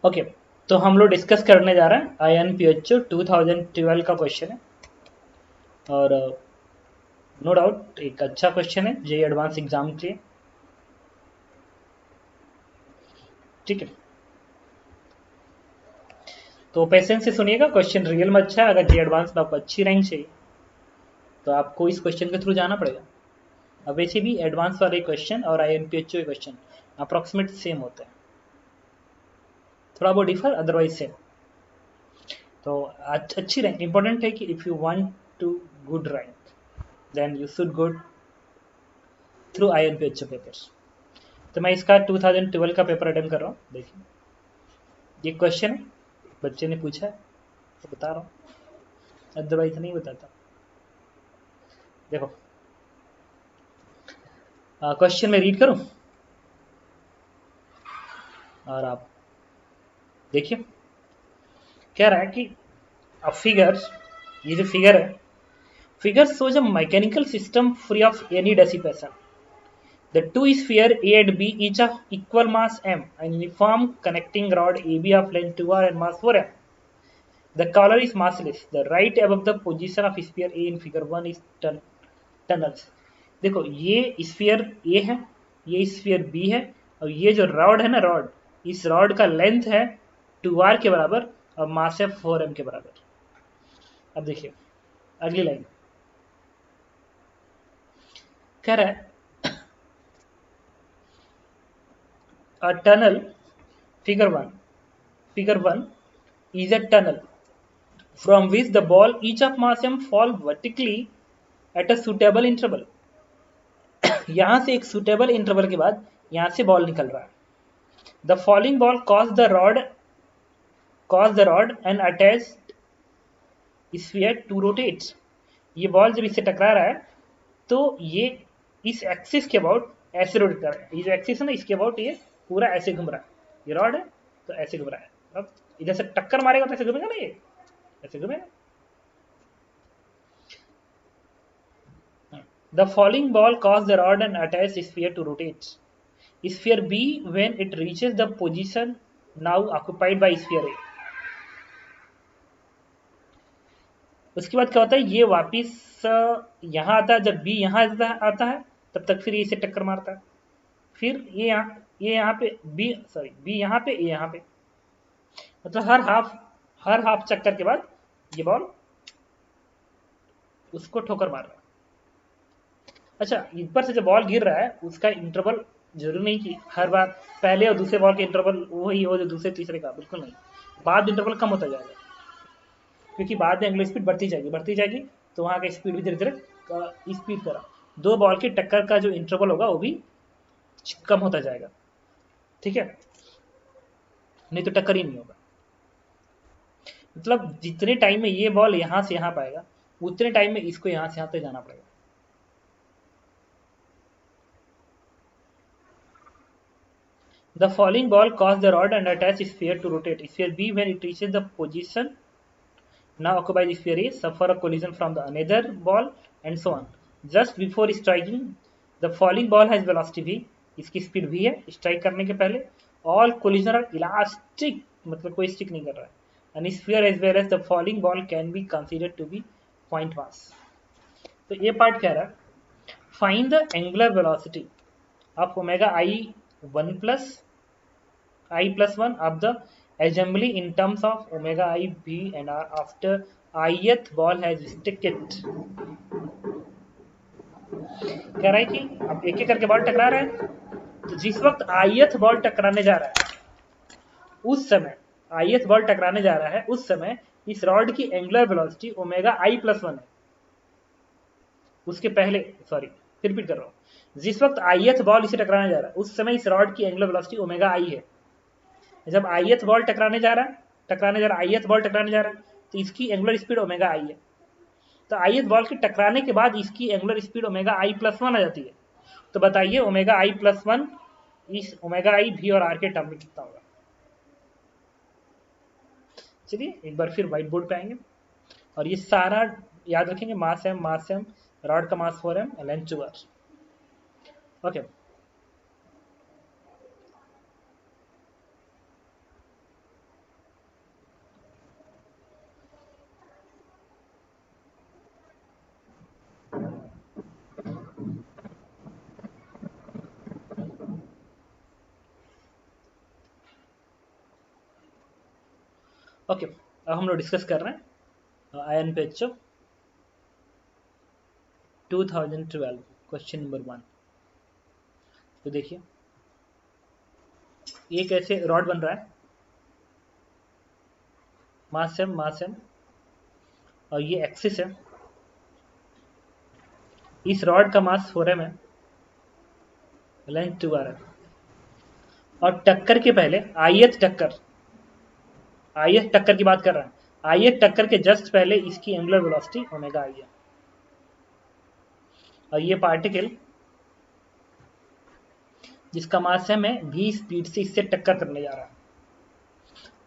Okay, तो हम लोग डिस्कस करने जा रहे हैं INPHO 2012 का क्वेश्चन है। और नो डाउट एक अच्छा क्वेश्चन है जेई एडवांस एग्जाम के लिए। ठीक है, तो पेशेंस से सुनिएगा, क्वेश्चन रियल में अच्छा है। अगर जेई एडवांस में आपको अच्छी रैंक चाहिए तो आपको इस क्वेश्चन के थ्रू जाना पड़ेगा। अब वैसे भी एडवांस वाले क्वेश्चन और INPHO के क्वेश्चन अप्रॉक्सीमेट सेम होते हैं, थोड़ा बहुत डिफर, अदरवाइज सेम। तो अच्छी रैंक इंपॉर्टेंट है कि if you want to good rank then you should good through INPHO papers. तो मैं इसका 2012 का पेपर अटेम्प्ट कर रहा हूँ। देखिए, ये क्वेश्चन है, बच्चे ने पूछा है तो बता रहा हूँ, अदरवाइज नहीं बताता। देखो, क्वेश्चन में रीड करूँ और आप देखिए। कह रहा है कि अ फिगर, ये जो फिगर है, figure shows a mechanical system free of any dissipation. The two sphere A and B each of equal mass m and uniform connecting rod AB of length 2r and mass 4m. The color is massless. The right above the position of sphere A in figure 1 is tunnels. देखो, ये sphere ए है, ये sphere B है, और ये जो rod है ना, रॉड, इस रॉड का लेंथ है 2r के बराबर और मास है 4m के बराबर। अब देखिए अगली लाइन, कह रहा है a tunnel figure one is a tunnel from which the ball each of mass m fall vertically at a suitable interval. यहां से एक सुटेबल इंटरवल के बाद यहां से बॉल निकल रहा है। The falling ball cause the rod and attached sphere to rotate. ये बॉल जब इससे टकरा रहा है तो ये इस एक्सिस के अबाउट ऐसे रोटेट कर रहा है। ये जो एक्सिस है ना, इसके अबाउट ये पूरा ऐसे घूम रहा है। ये रॉड है तो ऐसे घूम रहा है। अब इधर से टक्कर मारेगा तो ऐसे घूमेगा ना, ये ऐसे घूमेगा। The falling ball caused the rod and attached sphere to rotate. Sphere B when it reaches the position now occupied by sphere A. उसके बाद क्या होता है, ये वापिस यहाँ आता है। जब बी यहाँ आता है तब तक फिर इसे टक्कर मारता है। फिर ये यहाँ पे बी यहाँ पे, ए यहाँ पे, मतलब हर हाफ चक्कर के बाद ये बॉल उसको ठोकर मार रहा है। अच्छा, ऊपर से जब बॉल गिर रहा है उसका इंटरवल जरूरी नहीं कि हर बार पहले और दूसरे बॉल के इंटरवल वही हो जो दूसरे तीसरे का, बिल्कुल नहीं। बाद इंटरवल कम होता जाएगा क्योंकि बाद में एंगुलर स्पीड बढ़ती जाएगी, तो वहां का स्पीड भी धीरे धीरे स्पीड करा दो बॉल की टक्कर का जो इंटरवल होगा वो भी कम होता जाएगा। ठीक है, नहीं तो टक्कर ही नहीं होगा। मतलब जितने टाइम में ये बॉल यहां से यहां पाएगा उतने टाइम में इसको यहां से यहां तक जाना पड़ेगा। The falling ball caused the rod and attached sphere to rotate. Sphere B, when it reaches the position now occupied by sphere A, suffer a collision from the another ball and so on. Just before striking, the falling ball has velocity v, इसकी speed v है strike करने के पहले। All collision are elastic, मतलब कोई stick नहीं कर रहा है। And sphere as well as the falling ball can be considered to be point mass. तो ये पार्ट कह रहा है find the angular velocity of omega I1 plus I+1 of the assembly in terms of omega I, B and R after ith ball has struck it. कह रहा है कि अब एक एक करके बॉल टकरा रहे हैं, तो जिस वक्त ith बॉल टकराने जा रहा है उस समय इस रॉड की एंगुलर वेलोसिटी ओमेगा I+1 है। उसके पहले फिर रिपीट कर रहा हूं, जिस वक्त ith बॉल इसे टकराने जा रहा है उस समय इस रॉड की एंगुलर वेलोसिटी ओमेगा I है। जब ith बॉल टकराने जा रहा है ith बॉल टकराने जा रहा है तो इसकी एंगुलर स्पीड ओमेगा I है। तो ith बॉल के टकराने के बाद इसकी एंगुलर स्पीड ओमेगा I+1 आ जाती है। तो बताइए ओमेगा I+1 इस ओमेगा I, भी और आर के टर्म में कितना होगा। चलिए एक बार फिर व्हाइट बोर्ड पे आएंगे और ये सारा याद रखेंगे। मास एम, रॉड का मास 4m, length 2r। Okay, okay, अब हम लोग डिस्कस कर रहे हैं आयन पेचो 2012 क्वेश्चन नंबर 1। तो देखिए, ये कैसे रॉड बन रहा है, मास एम, और ये एक्सिस है। इस रॉड का मास 4m है, लेंथ 2r है, और टक्कर के पहले ith टक्कर की बात कर रहा है। ith टक्कर के जस्ट पहले इसकी एंगुलर वेलोसिटी ओमेगा आई है, और ये पार्टिकल जिसका मास है मैं v स्पीड से इससे टक्कर करने जा रहा है।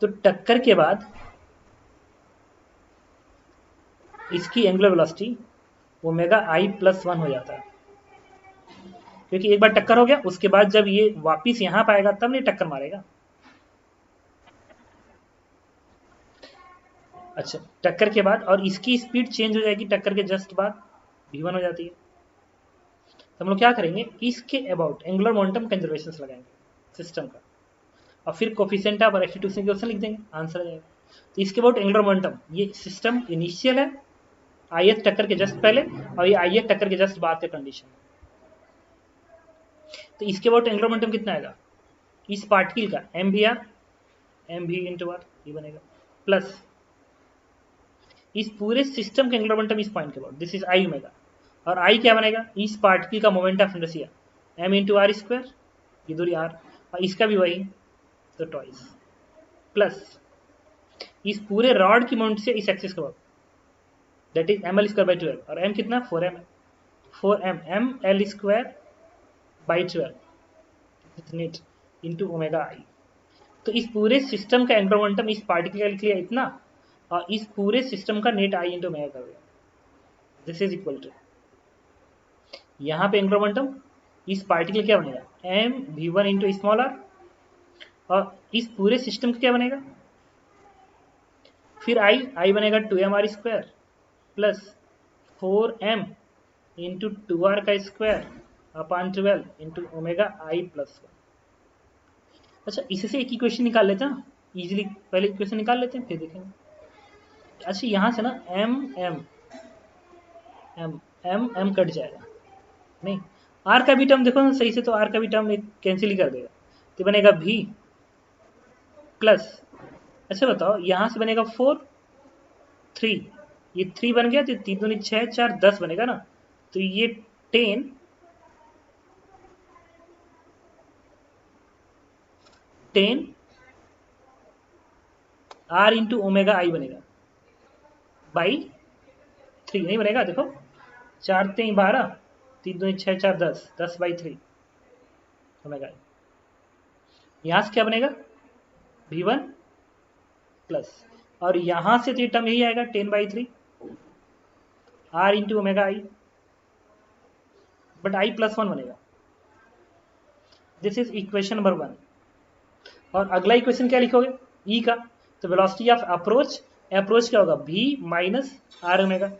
तो टक्कर के बाद इसकी angular velocity omega I plus 1 हो जाता है, क्योंकि एक बार टक्कर हो गया, उसके बाद जब ये वापिस यहां पाएगा तब नहीं टक्कर मारेगा। अच्छा, टक्कर के बाद और इसकी स्पीड चेंज हो जाएगी टक्कर के जस्ट बाद, v1 हो जाती है। तो हम लोग क्या करेंगे, इसके अबाउट एंगुलर मोमेंटम कंजर्वेशन लगाएंगे सिस्टम का, और फिर कोफिशिएंट ऑफ रेस्टिट्यूशन की क्वेश्चन लिख देंगे, आंसर आ जाएगा। तो इसके अबाउट एंगुलर मोमेंटम, ये सिस्टम इनिशियल है ith टक्कर के जस्ट पहले, और ये ith टक्कर के जस्ट बाद का कंडीशन। तो इसके अबाउट एंगुलर मोमेंटम कितना आएगा, इस पार्टिकल का एम वी इंटू आर, ये बनेगा, प्लस इस पूरे सिस्टम का एंगुलर मोमेंटम इस पॉइंट के about, this is I omega, और आई क्या बनेगा, इस पार्टिकल का moment of inertia M into R square, ये दूरी आर, और इसका भी वही, तो ट्वाइस, प्लस इस पूरे रॉड की मोमेंट से इस एक्सिस के about, that is M L square by 12, और एम कितना 4m है, 4m M L square by 12 net into omega I. तो इस पूरे सिस्टम का एंगुलर मोमेंटम इस पार्टिकल का लिख लिया इतना, और इस पूरे सिस्टम का नेट आई इंटू ओमेगा कर दिया, दिस इज इक्वल टू, यहाँ पे एंगुलर मोमेंटम इस पार्टिकल क्या बनेगा, M V one into small R, और इस पूरे सिस्टम का क्या बनेगा, फिर आई बनेगा 2m r square plus 4m into 2r का square upon 12 into omega I plus 1। अच्छा, इससे एक इक्वेशन निकाल लेते हैं इजीली, पहले इक्वेशन निकाल लेते हैं फिर देखेंगे। अच्छा, यहाँ से ना M M M M M cut जाएगा, नहीं आर का भी टर्म देखो ना सही से, तो आर का भी टर्म एक कैंसिल ही कर देगा, तो बनेगा भी प्लस, अच्छा बताओ यहाँ से बनेगा 4 3, ये 3 बन गया, तो 3 दूनी 6 4 10 बनेगा ना, तो ये 10 आर इंटू ओमेगा आई बनेगा बाई 3, नहीं बनेगा, देखो 4 3 12, 3 दूनी 6 4 10, 10 बाई 3 ओमेगा आई। यहाँ से क्या बनेगा v1 प्लस, और यहाँ से तो ये टर्म यही आएगा 10/3 R into omega I, but I plus 1 बनेगा, दिस इज इक्वेशन नंबर 1। और अगला इक्वेशन क्या लिखोगे, ई का, तो वेलोसिटी ऑफ अप्रोच क्या होगा, v माइनस आर ओमेगा,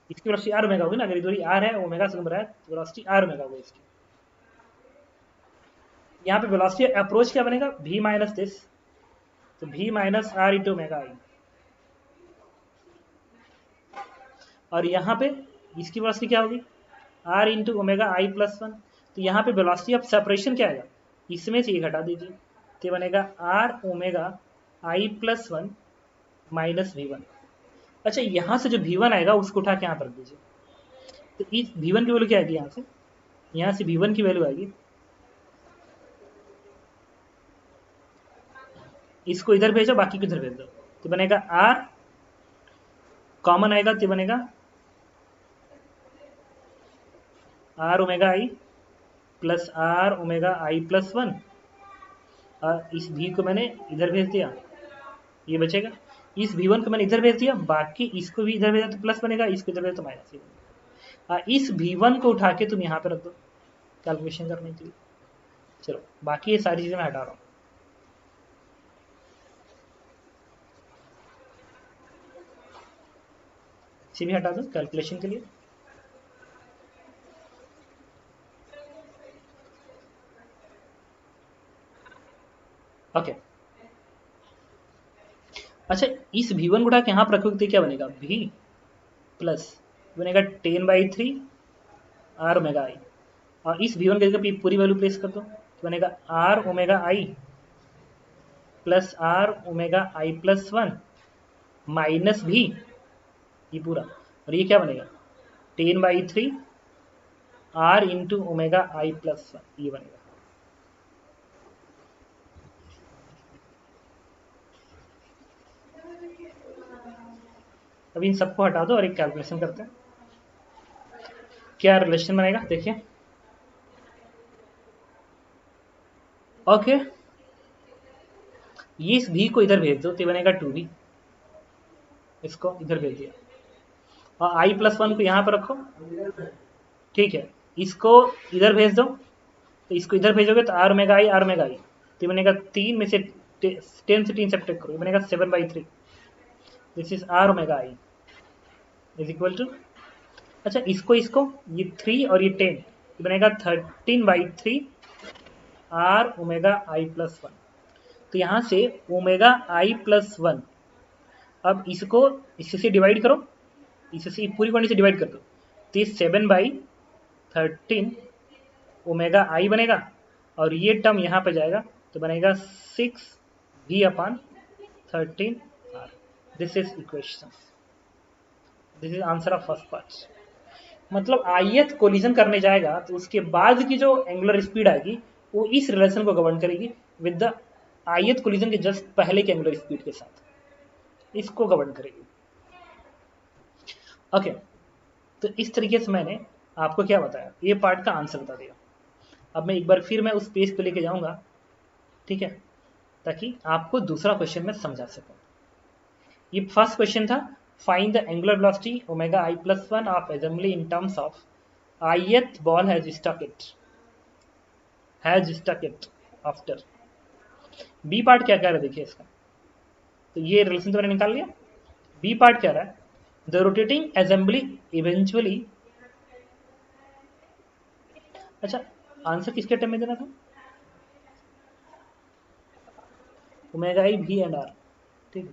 इसकी वेलोसिटी आर ओमेगा होगी ना, अगर इधर आर है ओमेगा से नंबर है तो वेलोसिटी आर ओमेगा होगी इसकी। यहाँ पे वेलोसिटी अप्रोच क्या बनेगा, v माइनस दिस, तो v minus R into omega I, और यहाँ पे इसकी वेलोसिटी क्या होगी, R into omega I plus 1। तो यहाँ पे वेलोसिटी ऑफ सेपरेशन क्या आएगा, इसमें से ये घटा दीजिए, तो बनेगा R omega I plus 1 minus V one. अच्छा, यहाँ से जो v1 आएगा उसको उठा के यहाँ पर रख दीजिए, तो इस v1 की वैल्यू क्या आएगी, यहाँ से v1 की वैल्यू आएगी, इसको इधर भेजो बाकी को इधर भेज दो, तो बनेगा r कॉमन आएगा, तो बनेगा r omega I plus r omega I plus 1, और इस v को मैंने इधर भेज दिया, ये बचेगा, इस v1 को मैंने इधर भेज दिया, बाकी इसको भी इधर भेजा तो प्लस बनेगा, इसको इधर भेजा तो माइनस ही बनेगा। इस v1 को उठा के तुम यहाँ पे रख दो कैलकुलेशन करने के लिए। चलो बाकी ये सारी चीजें मैं हटा रहा हूँ, इसे भी हटा दो कैलकुलेशन के लिए। ओके, अच्छा, इस v1 को उठा के यहाँ पर रखोगे तो क्या बनेगा, v प्लस बनेगा 10/3 r ओमेगा आई, और इस v1 की जगह पूरी वैल्यू प्लेस कर दो तो बनेगा r omega I plus r omega I plus 1 minus v, ये पूरा, और ये क्या बनेगा 10/3 r into omega I plus 1, ये बनेगा। अब इन सबको हटा दो और एक कैलकुलेशन करते हैं, क्या रिलेशन बनेगा देखिए। ओके, ये इस v को इधर भेज दो तो बनेगा 2v, इसको इधर भेज दिया, और i प्लस 1 को यहाँ पर रखो, ठीक है, इसको इधर भेज दो, तो इसको इधर भेजोगे तो r ओमेगा आई तो बनेगा 3 में से 10 से 3 सब्ट्रैक्ट करो, बनेगा 7/3, this is r omega I is equal to, अच्छा इसको इसको ये 3 और ये 10 तो बनेगा 13/3 r ओमेगा आई प्लस 1, तो यहाँ से ओमेगा आई प्लस 1, अब इसको इससे डिवाइड करो, इससे पूरी क्वांटिटी से डिवाइड कर दो, तो ये 7/13 ओमेगा आई बनेगा, और ये टर्म यहाँ पे जाएगा तो बनेगा 6v/13 r, this is equation, this is answer of first part. मतलब आयत कोलिजन करने जाएगा तो उसके बाद की जो एंगुलर स्पीड आएगी वो इस रिलेशन को गवर्न करेगी विद द आयत कोलिजन के जस्ट पहले के एंगुलर स्पीड के साथ, इसको गवर्न करेगी। ओके, तो इस तरीके से मैंने आपको क्या बताया, ये पार्ट का आंसर बता दिया। अब मैं एक बार फिर मैं उस पेज पे लेके जाऊंगा, ठीक है, ताकि आपको दूसरा क्वेश्चन में समझा सकूं। ये फर्स्ट क्वेश्चन था, find the angular velocity omega I plus 1 of assembly in terms of ith ball has stuck it after. B part क्या कह रहा है देखिए इसका, तो ये रिलेशन तो मैंने निकाल लिया। बी पार्ट कह रहा है द रोटेटिंग असेंबली इवेंचुअली, अच्छा आंसर किसके टर्म में देना था, ओमेगा आई भी एंड आर, ठीक है।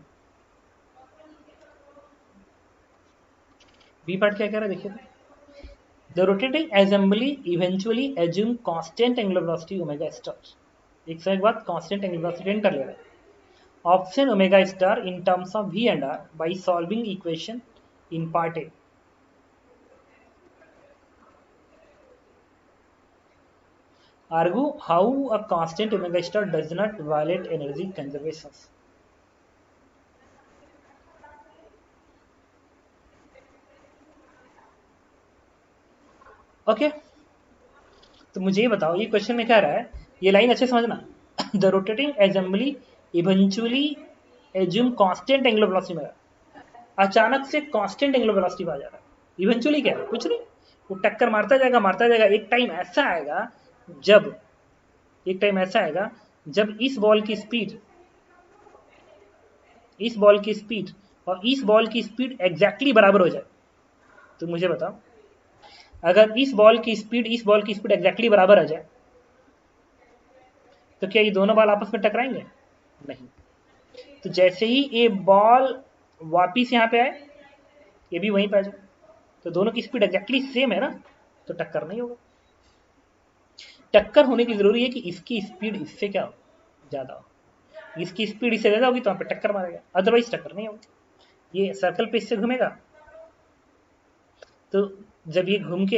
बी पार्ट क्या कह रहा है देखिए, the rotating assembly eventually assume constant angular velocity omega star, एक साथ बात कांस्टेंट एंगुलर वेलोसिटी कर ले रहा है, option omega star in terms of v and r by solving equation in part A. Argue how a constant omega star does not violate energy conservation. Okay, तो मुझे ये बताओ ये क्वेश्चन में क्या रहा है, ये लाइन अच्छे समझना, the rotating assembly eventually assume constant angular velocity में, अचानक से कांस्टेंट एंगुलर वेलोसिटी पे आ जा रहा है, इवेंचुअली क्या है कुछ नहीं, वो टक्कर मारता जाएगा, एक टाइम ऐसा आएगा जब, इस बॉल की स्पीड और इस बॉल की स्पीड एग्जैक्टली बराबर हो जाए, तो मुझे बताओ अगर इस बॉल की स्पीड एग्जैक्टली बराबर आ जाए तो क्या ये दोनों बॉल आपस में टकराएंगे, नहीं। तो जैसे ही ये बॉल वापिस यहाँ पे आए ये भी वहीं पे आ जाए, तो दोनों की स्पीड एग्जैक्टली सेम है ना, तो टक्कर नहीं होगा। टक्कर होने की जरूरी है कि इसकी स्पीड इससे क्या हो, ज्यादा हो, इसकी स्पीड इससे ज्यादा होगी तो वहां पे टक्कर मारेगा, अदरवाइज टक्कर नहीं होगी। ये सर्कल पे इससे घूमेगा, तो जब ये घूम के,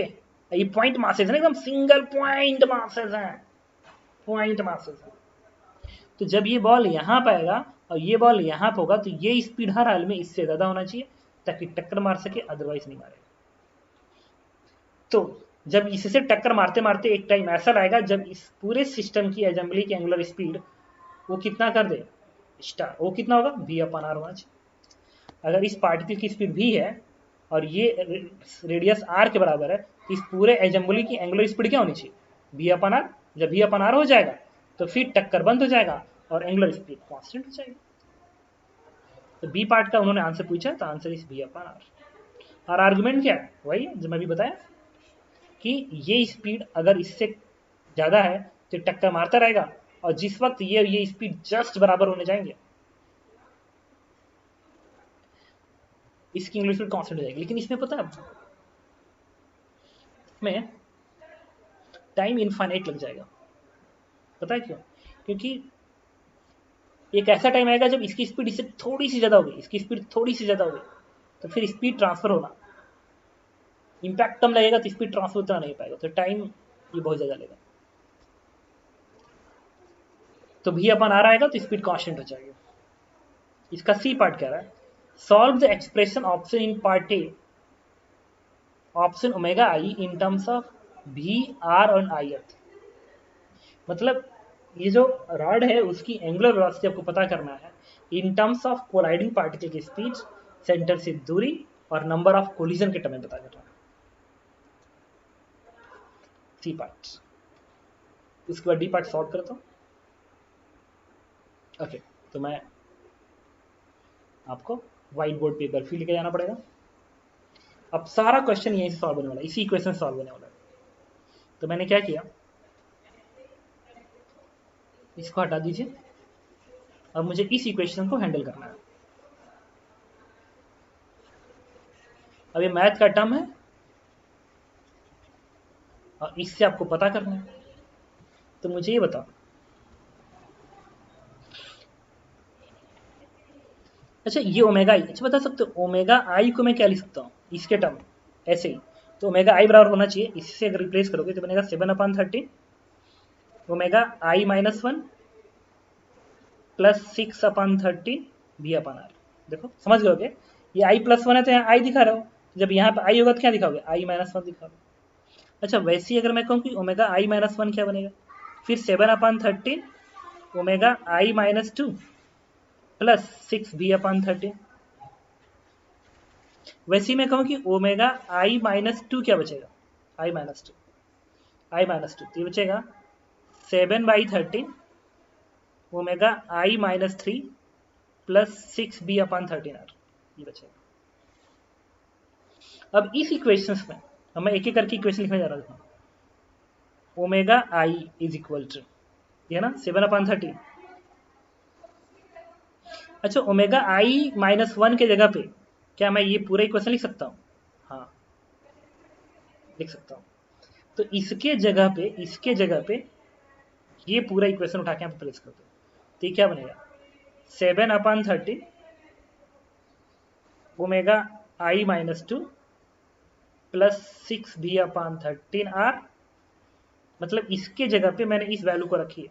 ये पॉइंट मासेस है ना, एकदम सिंगल पॉइंट मासेस हैं, तो जब ये बॉल यहाँ पे आएगा और ये बॉल यहाँ पे होगा तो ये स्पीड हर हाल में इससे ज्यादा होना चाहिए ताकि टक्कर मार सके, अदरवाइज नहीं मारेगा। तो जब इससे टक्कर मारते मारते एक टाइम ऐसा आएगा जब इस पूरे सिस्टम की असेंबली की एंगुलर स्पीड वो कितना कर दे स्टार, वो कितना होगा v/r होना चाहिए। अगर इस पार्टिकल की स्पीड v है और ये रेडियस r के बराबर है, तो इस पूरे असेंबली की एंगुलर स्पीड क्या होनी चाहिए, v/r। जब v/r हो जाएगा तो फिर टक्कर बंद हो जाएगा और एंगुलर स्पीड कांस्टेंट हो जाएगी। तो बी पार्ट का उन्होंने आंसर पूछा, तो आंसर इज v/r। और आर्गुमेंट क्या है, वही जो मैं भी बताया कि ये स्पीड अगर इससे ज्यादा है तो टक्कर मारता रहेगा, और जिस वक्त ये स्पीड जस्ट बराबर होने जाएंगे इसकी एंगुलर स्पीड कांस्टेंट हो जाएगी। लेकिन इसमें पता है, इसमें टाइम इनफाइनाइट लग जाएगा। पता है क्यों? क्योंकि एक ऐसा टाइम आएगा जब इसकी स्पीड इससे थोड़ी सी ज़्यादा होगी, इसकी स्पीड थोड़ी सी ज़्यादा होगी, तो फिर स्पीड ट्रांसफर होना, इम्पैक्ट कम लगेगा तो स्पीड ट्रांसफर उतना नहीं पाएगा, तो टाइम ये बहुत ज़्यादा लगेगा। तो भी अपन आ रहा आएगा तो स्पीड कांस्टेंट हो जाएगी। इसका सी पार्ट कह रहा है, solve the expression option in part A option omega I in terms of भी आर और आई अर्थ। मतलब ये जो रॉड है उसकी एंगुलर वेलोसिटी आपको पता करना है इन टर्म्स ऑफ कोलाइडिंग पार्टिकल की स्पीड, सेंटर से दूरी और नंबर ऑफ कोलिजन के टर्म में पता करना है। सी पार्ट, उसके बाद डी पार्ट सॉल्व करता हूँ। ओके, तो मैं आपको व्हाइट बोर्ड पेपर फिर लेके जाना पड़ेगा। अब सारा क्वेश्चन यहीं से सॉल्व होने वाला है, इसी इक्वेशन सॉल्व होने वाला है। तो मैंने क्या किया, इसको हटा दीजिए। अब मुझे इस इक्वेशन को हैंडल करना है। अब ये मैथ का टर्म है और इससे आपको पता करना है। तो मुझे ये बताओ, अच्छा ये ओमेगा आई, अच्छा बता सकते हो ओमेगा आई को मैं क्या लिख सकता हूँ इसके टर्म ऐसे ही? तो ओमेगा आई बराबर होना चाहिए, इससे अगर रिप्लेस करोगे तो बनेगा 7/13 ओमेगा आई -1 प्लस 6/13 V/R। देखो समझ गए? ये आई +1 है तो यहाँ आई दिखा रहा हो, जब यहाँ पे आई होगा तो क्या दिखाओगे, आई -1 दिखाओगे। अच्छा वैसे ही अगर मैं कहूँ कि ओमेगा आई -1 क्या बनेगा, फिर 7/13 ओमेगा आई -2 प्लस 6V/13। वैसे ही मैं कहूँ कि ओमेगा आई -2 क्या बचेगा, आई-2 तो ये बचेगा 7/13 ओमेगा आई -3 प्लस 6B/13R, ये बचेगा। अब इस इक्वेशंस में अब मैं एक एक करके इक्वेशन लिखने जा रहा हूँ। Omega I is equal to ये ना 7/13। अच्छा ओमेगा आई -1 के जगह पे क्या मैं ये पूरा इक्वेशन लिख सकता हूँ? हाँ लिख सकता हूँ। तो इसके जगह पे ये पूरा इक्वेशन उठा के यहाँ पे प्लेस कर दो, तो ये क्या बनेगा 7/13 ओमेगा आई -2 प्लस 6B/13R। मतलब इसके जगह पे मैंने इस वैल्यू को रखी है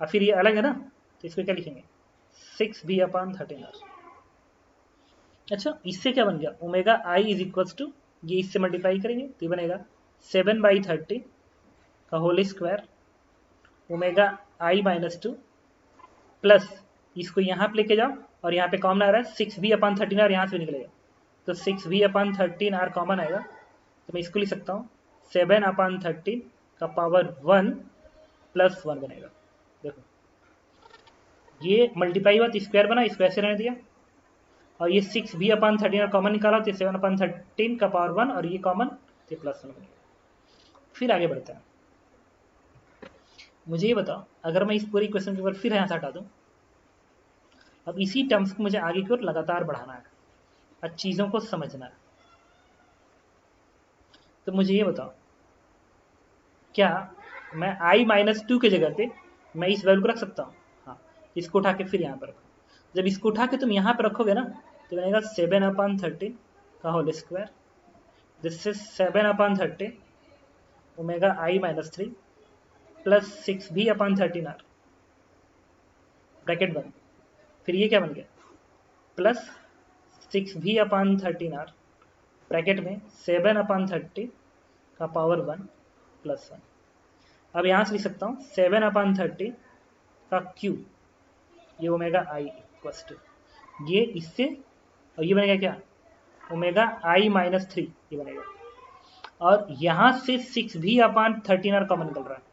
और फिर ये अलग है ना, तो इसको क्या लिखेंगे 6B/13R। अच्छा इससे क्या बन गया, omega I is equal to ये इससे मल्टीप्लाई करेंगे तो ये बनेगा 7/13 का whole square omega I -2 plus इसको यहाँ पे लेके जाओ और यहाँ पे कॉमन आ रहा है 6B/13R, यहाँ से भी निकलेगा तो 6B/13R कॉमन आएगा, तो मैं इसको लिख सकता हूँ 7/13 का पावर 1 प्लस 1 बनेगा। देखो ये मल्टीप्लाई हुआ तो स्क्वायर बना, इसको ऐसे रहने दिया और ये 6B/13 कॉमन निकाला तो 7/13 का पावर 1 और ये कॉमन तो प्लस 1 बनेगा। फिर आगे बढ़ते हैं। मुझे ये बताओ अगर मैं इस पूरी क्वेश्चन के ऊपर फिर यहाँ से हटा दूँ, अब इसी टर्म्स को मुझे आगे की ओर लगातार बढ़ाना है और चीज़ों को समझना है। तो मुझे ये बताओ क्या मैं आई -2 के जगह पे मैं इस वैल्यू को रख सकता हूँ? हाँ, इसको उठा के फिर यहाँ पर रखो। जब इसको उठा के तुम यहाँ पर रखोगे ना तो बनेगा 7/13 का whole square, this is 7/13 omega I -3 plus 6B/13R bracket बन, फिर ये क्या बन गया प्लस 6B/13R ब्रैकेट में 7/13 का पावर 1 प्लस 1। अब यहाँ से लिख सकता हूँ 7/13 का क्यूब, ये ओमेगा आई इक्वल टू ये इससे और ये बनेगा क्या ओमेगा आई -3 ये बनेगा, और यहाँ से 6B/13R कॉमन निकल रहा है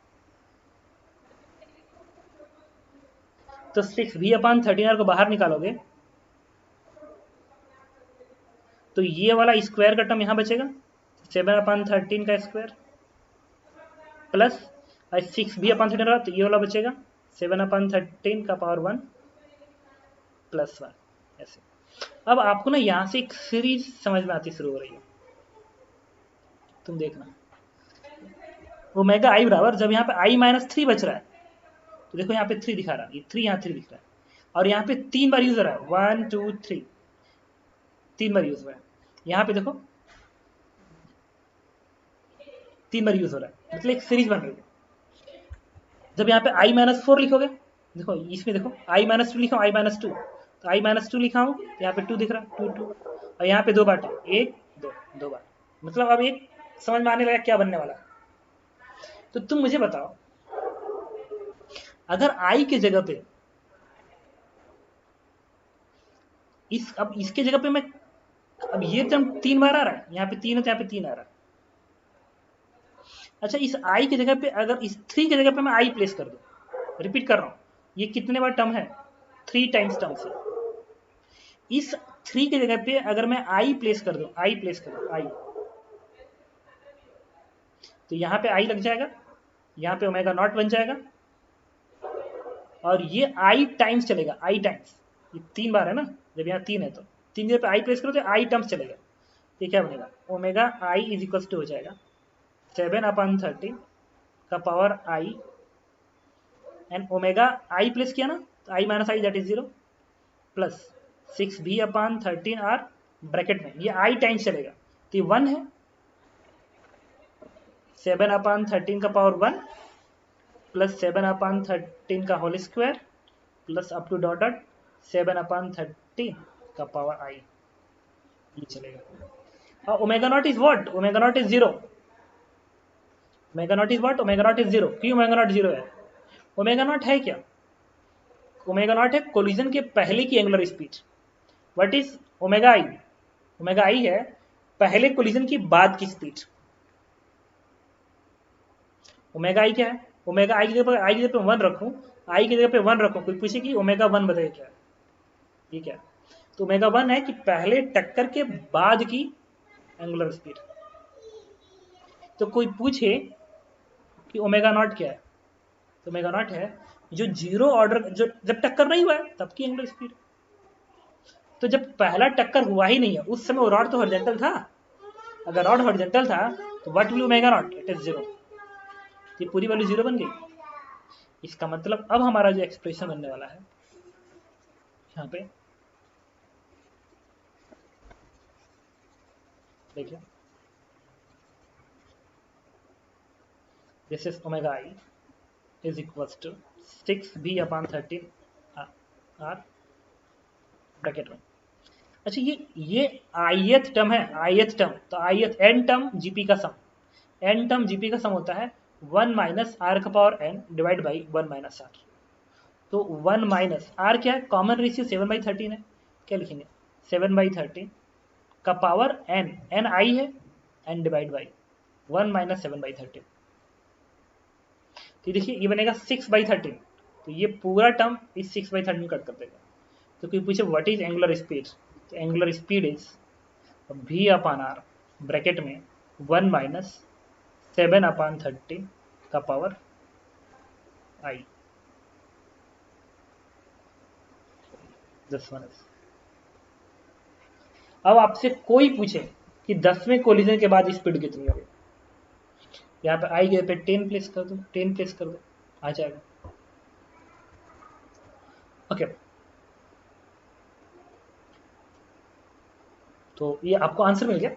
तो 6B/13R को बाहर निकालोगे तो ये वाला स्क्वायर का टर्म यहाँ बचेगा 7/13 का स्क्वायर प्लस 6B/13 रहा तो ये वाला बचेगा 7/13 का पावर 1 प्लस 1 ऐसे। अब आपको ना यहाँ से एक सीरीज समझ में आती शुरू हो रही है, तुम देखना। ओमेगा आई बराबर, जब यहाँ पे आई माइनस 3 बच रहा है, तो देखो यहाँ पे 3 दिखा रहा है, ये 3 यहाँ 3 दिख रहा है, और यहाँ पे 3 बार यूज हो रहा है, 1 2 3, 3 बार यूज हो रहा है। यहाँ पे देखो 3 बार यूज हो रहा है, मतलब एक सीरीज बन रही है। जब यहाँ पे आई माइनस 4 लिखोगे, देखो इसमें देखो आई माइनस 2 लिखा हूँ, आई माइनस 2, तो आई माइनस 2 लिखा हूँ, यहाँ पे 2 दिख रहा है, 2 2, और यहाँ पे 2 बार 1 2, 2 बार, मतलब अब एक समझ में आने लगा क्या बनने वाला है। तो तुम मुझे बताओ, अगर आई के जगह पे अब इसके जगह पे मैं, अब ये टर्म 3 बार आ रहा है, यहाँ पे 3 है तो यहाँ पे 3 आ रहा है। अच्छा, इस आई की जगह पे अगर इस 3 की जगह पे मैं आई प्लेस कर दूं, रिपीट कर रहा हूं, ये कितने बार टर्म है, 3 टाइम्स टर्म से। इस 3 की जगह पे अगर मैं आई प्लेस कर दूं, आई प्लेस कर दूं, आई, तो यहां पे आई लग जाएगा, यहां पे ओमेगा नॉट बन जाएगा, और ये आई टाइम्स चलेगा, आई टाइम्स, ये 3 बार है ना, जब यहाँ 3 है तो 3 जगह पे आई प्लेस करो तो आई टर्म्स चलेगा। ये क्या बनेगा, omega I is equal to हो जाएगा 7/13 का power i, and omega i place किया ना, तो i minus i that is 0, plus 6b/13 are bracket में, ये आई टाइम्स चलेगा, तो ये 1 है, 7/13 का पावर 1 प्लस 7/13 का whole square plus up to dot dot 7/13 का पावर आई, ये चलेगा। और omega not is what, omega not is 0, omega not is what, omega not is 0, क्यों ओमेगा नॉट 0 है, ओमेगा नॉट है क्या, ओमेगा नॉट है कोलिजन के पहले की angular speed. What is omega I, omega आई है पहले कोलिजन की बाद की स्पीड। ओमेगा आई क्या है, ओमेगा आई की जगह पे 1 रखूं, आई की जगह पे 1 रखूं, कोई पूछे कि ओमेगा 1 बताइए क्या है, ये क्या है, तो ओमेगा 1 है कि पहले टक्कर के बाद की एंगुलर स्पीड। तो कोई पूछे कि ओमेगा नॉट क्या है, तो ओमेगा नॉट है जो 0 ऑर्डर, जो जब टक्कर नहीं हुआ है तब की एंगुलर स्पीड। तो जब पहला टक्कर हुआ ही नहीं है उस समय वो रॉड तो हॉरिजॉन्टल था, अगर रॉड हॉरिजॉन्टल था तो what will omega naught, it is 0, ये पूरी वैल्यू 0 बन गई। इसका मतलब अब हमारा जो एक्सप्रेशन बनने वाला है यहाँ पे देखिए, this is omega I is equals to 6b/13 are bracket में। अच्छा, ये आईएथ टर्म है, आईएथ टर्म, तो आईएथ एन टर्म जीपी का सम, एन टर्म जीपी का सम होता है 1 माइनस आर का power N divide by 1 minus R. तो 1 माइनस आर क्या है, कॉमन रेशियो 7/13 है, क्या लिखेंगे 7/13 का पावर एन, एन आई है, एन डिवाइड बाई 1 माइनस 7/13, तो देखिए ये बनेगा 6/13, तो ये पूरा टर्म इस 6/13 कट कर देगा। तो कोई पूछे व्हाट इज एंगुलर स्पीड, तो angular speed is v/r bracket में 1 माइनस 7/13 का power I, this one is. अब आपसे कोई पूछे कि 10वें कोलिजन के बाद स्पीड कितनी होगी, यहाँ पे आई के पे 10 प्लेस कर दो, 10 प्लेस कर दो, आ जाएगा। ओके, तो ये आपको आंसर मिल गया।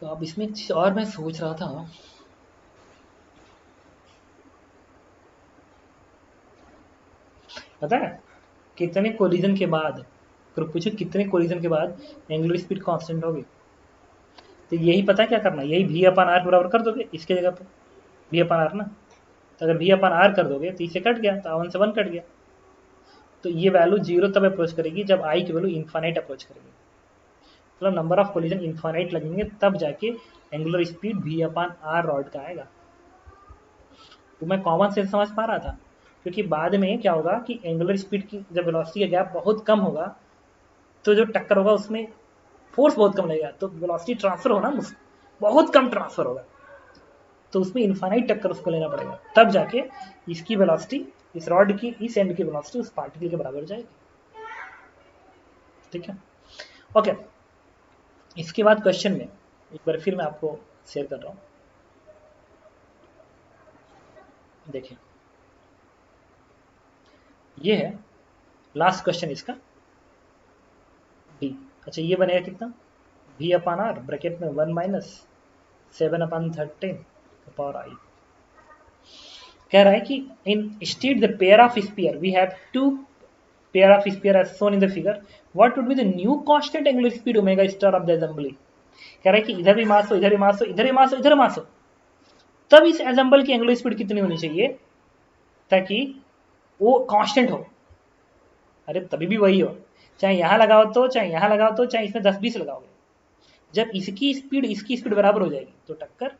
तो अब इसमें एक चीज और मैं सोच रहा था, पता है कितने कोलिजन के बाद, अगर पूछो कितने कोलिजन के बाद एंगुलर स्पीड कांस्टेंट होगी, तो यही पता है क्या करना, यही v/r बराबर कर दोगे इसके जगह पे, v/r ना, तो अगर v/r कर दोगे तो इसे कट गया, तो 1 से 1 कट गया, तो ये वैल्यू 0 तब अप्रोच करेगी जब आई की वैल्यू इन्फानाइट अप्रोच करेगी, मतलब नंबर ऑफ कोलिजन इन्फानाइट लगेंगे तब जाके एंगुलर स्पीड v/r रॉड का आएगा। तो मैं कॉमन सेंस समझ पा रहा था, क्योंकि बाद में क्या होगा कि एंगुलर स्पीड की जब वेलोसिटी का गैप बहुत कम होगा तो जो टक्कर होगा उसमें फोर्स बहुत कम लगेगा, तो वेलोसिटी ट्रांसफर होना बहुत कम ट्रांसफर होगा, तो उसमें इन्फानाइट टक्कर उसको लेना पड़ेगा, तब जाके इसकी वेलोसिटी, इस रॉड की इस एंड की वेलोसिटी उस पार्टिकल के बराबर हो जाएगी। ठीक है, ओके। इसके बाद क्वेश्चन में एक बार फिर मैं आपको शेयर कर रहा हूँ, देखिए ये है लास्ट क्वेश्चन इसका, बी। अच्छा ये बनेगा कितना, v अपान आर ब्रैकेट में 1 माइनस 7/13 पावर आई। कह रहा है कि in state the pair of sphere we have two pair of sphere as shown in the figure, what would be the new constant angular speed omega star of the assembly. कह रहा है कि इधर भी मास हो, इधर भी मास हो, इधर भी मास हो, इधर मास हो, तब इस एसेंबल की एंगुलर स्पीड कितनी होनी चाहिए ताकि वो कांस्टेंट हो। अरे तभी भी वही हो, चाहे यहां लगाओ तो, चाहे यहां लगाओ तो, चाहे इसमें 10-20 लगाओगे, जब इसकी स्पीड बराबर हो जाएगी तो टक्कर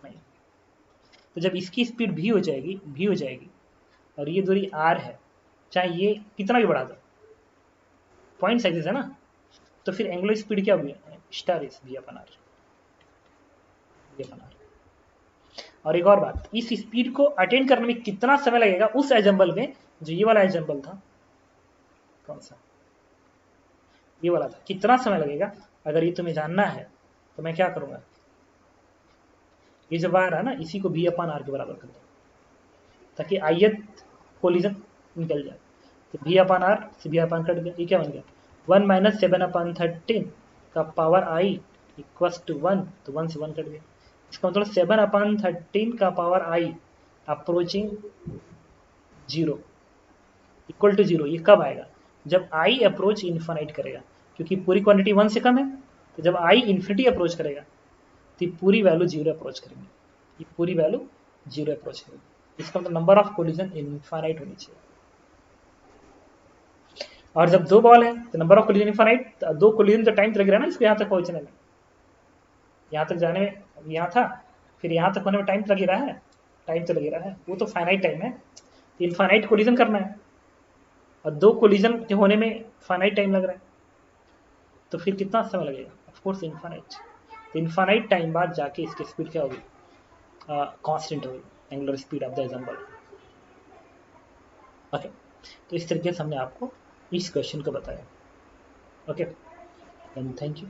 नहीं। तो जब इसकी स्पीड भी हो जाएगी और ये दूरी r है, चाहे ये कितना भी बढ़ा दो, पॉइंट साइजेस है ना, तो फिर एंगुलर स्पीड क्या होगी, star is v upon r। और एक और बात, इस स्पीड को अटेंड करने में कितना समय लगेगा उस एग्जाम्पल में, जो ये वाला एग्जाम्पल था, कौन सा, ये वाला था, कितना समय लगेगा, अगर ये तुम्हें जानना है तो मैं क्या करूंगा, ये जो बार है ना इसी को v अपान आर के बराबर कर दो ताकि आयत कोलिजन निकल जाए। तो v अपान आर से v अपान कट गया, ये क्या बन गया, 1 माइनस 7/13 का पावर आई इक्वल्स टू 1, तो 1 से 1 कट गया। इसका मतलब 7/13 का power I approaching 0 equal to 0। ये कब आएगा, जब आई अप्रोच इन्फानाइट करेगा, क्योंकि पूरी क्वांटिटी 1 से कम है, तो जब आई इन्फिनिटी अप्रोच करेगा तो पूरी वैल्यू 0 अप्रोच करेंगे, ये पूरी वैल्यू 0 अप्रोच करेगी। इसका मतलब नंबर ऑफ कोलिजन इनफाइनाइट होनी चाहिए। और जब दो बॉल है तो नंबर ऑफ कोलिजन इनफाइनाइट, दो कोलिजन तो टाइम तो लग रहा है ना इसको यहाँ तक पहुंचने में, यहाँ तक जाने में, यहाँ था फिर यहाँ तक होने में टाइम तो लग ही रहा है, टाइम तो लग ही रहा है, वो तो फाइनाइट टाइम है, इनफाइनाइट कोलिजन करना है और दो कोलिजन के होने में फाइनाइट टाइम लग रहा है, तो फिर कितना समय लगेगा, ऑफकोर्स इनफाइनाइट। तो इनफाइनाइट टाइम बाद जाके इसकी स्पीड क्या होगी, कांस्टेंट होगी, angular speed of the example. Okay, तो इस तरीके से हमने आपको इस क्वेश्चन को बताया। Okay, and thank you.